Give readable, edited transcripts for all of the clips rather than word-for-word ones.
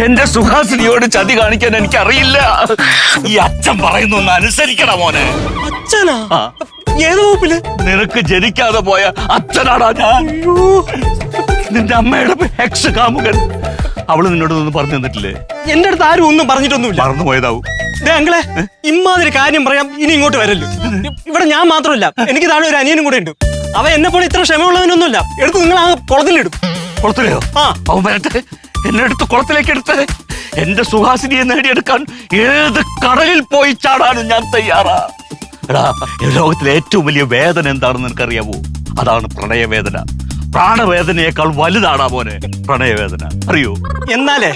എന്റെ സുഹാസിനിയോട് ചതി കാണിക്കാൻ എനിക്കറിയില്ല. ഈ അച്ഛൻ പറയുന്ന ഒന്ന് അനുസരിക്കണം മോനെ. അച്ഛനാ? ഏത് വകുപ്പില്? നിനക്ക് ജനിക്കാതെ പോയ അച്ഛനാടാ ഞാൻ. നിന്റെ അമ്മയുടെ എക്സ് കാമുകൻ. അവള് നിന്നോട് ഒന്നും പറഞ്ഞു തന്നിട്ടില്ലേ? എന്റെ അടുത്ത് ആരും ഒന്നും പറഞ്ഞിട്ടൊന്നുമില്ല. മറന്നു പോയതാവും. അങ്ങളെ ഇമ്മാതിരി കാര്യം പറയാം ഇനി ഇങ്ങോട്ട് വരല്ലോ. ഇവിടെ ഞാൻ മാത്രമല്ല, എനിക്ക് താഴെ ഒരു അനിയനും കൂടെ ഉണ്ട്. അവ എന്നെ പോലെ ഇത്ര ക്ഷമയുള്ളവനൊന്നുമില്ല. എടുത്ത് നിങ്ങൾ ആ കുളത്തിലിടും. കുളത്തിലെയോ? അവൻ വരട്ടെ, എന്നെ എടുത്ത് കുളത്തിലേക്ക് എടുത്ത്. എന്റെ സുഹാസിനിയെ നേടിയെടുക്കാൻ ഏത് കടലിൽ പോയി ചാടാനും ഞാൻ തയ്യാറാ. എടാ, ലോകത്തിലെ ഏറ്റവും വലിയ വേദന എന്താണെന്ന് നിനക്കറിയാവോ? അതാണ് പ്രണയവേദന. പ്രാണവേദനയേക്കാൾ വലുതാടാ മോനെ പ്രണയവേദന, അറിയോ? എന്നാലേ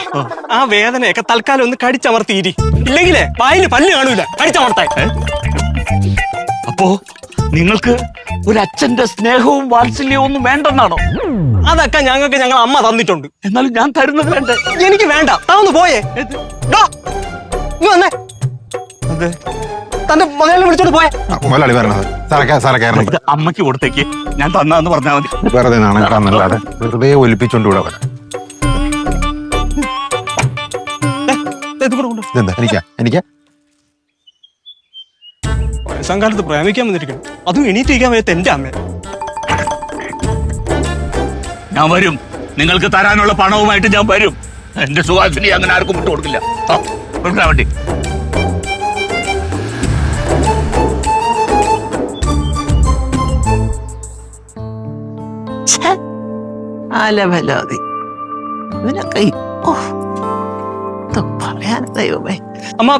ആ വേദനയൊക്കെ തൽക്കാലം ഒന്ന് കടിച്ചമർത്തിയിരി. ഇല്ലെങ്കിലേ വായില് പല്ല് കാണൂല കടിച്ചമർത്താൻ. അപ്പോ നിങ്ങൾക്ക് ഒരു അച്ഛന്റെ സ്നേഹവും വാത്സല്യവും ഒന്നും വേണ്ടെന്നാണോ? അതൊക്കെ ഞങ്ങൾക്ക് ഞങ്ങൾ അമ്മ തന്നിട്ടുണ്ട്. എന്നാലും ഞാൻ തരുന്നത് വേണ്ടേ? എനിക്ക് വേണ്ട. താന്ന് പോയേ. നീ വന്നേ. തന്റെ മുതലാളി വിളിച്ചോണ്ട് പോയേ. മുതലാളി വരണത് അമ്മയ്ക്ക് കൊടുത്തേക്ക്, ഞാൻ തന്നാന്ന് പറഞ്ഞാൽ മതി. വെറുതെ നാണക്കാന്നല്ലാതെ വെറുതെ ഒലിപ്പിച്ചോണ്ട് കൂടെ വരാം. എനിക്ക് വയസ്സാങ്കാലത്ത് പ്രേമിക്കാൻ വന്നിരിക്കണം, അതും എണീറ്റിരിക്കാൻ വയ്യാത്ത എന്റെ അമ്മ. ഞാൻ വരും, നിങ്ങൾക്ക് തരാനുള്ള പണവുമായിട്ട് ഞാൻ വരും. എന്റെ സുഹാസിനി അങ്ങനെ ആർക്കും വിട്ടു കൊടുക്കില്ല. വേണ്ടി അലവലാതി ഇതിനൊക്കെ പറയാൻ ദൈവമേ. അമ്മ,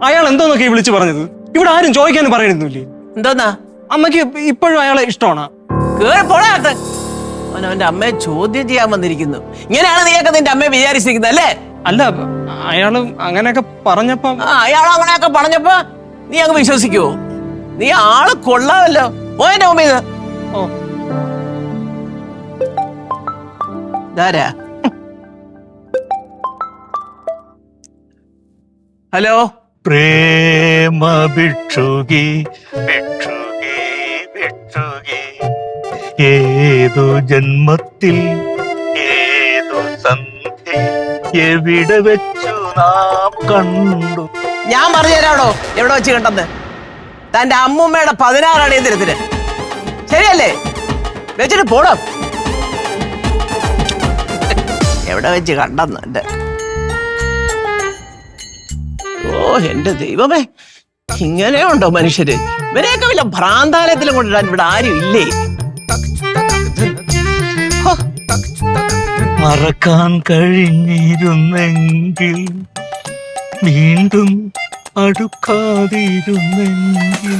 അയാൾ എന്തോന്നൊക്കെ വിളിച്ചു പറഞ്ഞത്? ഇവിടെ ആരും ചോദിക്കാനും പറയണില്ലേ? എന്തോന്നാ? അമ്മക്ക് ഇപ്പോഴും അയാളെ ഇഷ്ടമാണോ? കേറിപ്പോടാത്ത്. അവനവന്റെ അമ്മയെ ചോദ്യം ചെയ്യാൻ വന്നിരിക്കുന്നു. ഇങ്ങനെയാണ് നീയൊക്കെ നിന്റെ അമ്മയെ വിചാരിച്ചിരിക്കുന്നത് അല്ലേ? അല്ല, അയാള് അങ്ങനെയൊക്കെ പറഞ്ഞപ്പോ അയാൾ അങ്ങനെയൊക്കെ പറഞ്ഞപ്പോ നീ അങ്ങ് വിശ്വസിക്കുവോ? നീ ആള് കൊള്ളാമല്ലോ. പോയെന്റെ മുമ്പ് ഇത് ധാരാ. ഹലോ. പ്രേമ ഭിക്ഷുകി ഭിക്ഷുകി ഭിക്ഷുകി, ഏതു ജന്മത്തിൽ ഏതു സന്ധി എവിടെ വെച്ചു നാം കണ്ടു. ഞാൻ പറഞ്ഞു തരാടോ എവിടെ വെച്ച് കണ്ടെന്ന്. തന്റെ അമ്മൂമ്മയുടെ 16 അടിയന്തരത്തിന് ശരിയല്ലേ? വെച്ചിട്ട് പോടോ. എവിടെ വെച്ച് കണ്ടെന്ന് എന്റെ. ഓ എന്റെ ദൈവമേ, ഇങ്ങനെയുണ്ടോ മനുഷ്യര്? ഇവരെയൊക്കെ വല്ല ഭ്രാന്താലയത്തിലും കൊണ്ടിടാൻ ഇവിടെ ആരും ഇല്ലേ? മറക്കാൻ കഴിഞ്ഞിരുന്നെങ്കിൽ, വീണ്ടും അടുക്കാതിരുന്നെങ്കിൽ.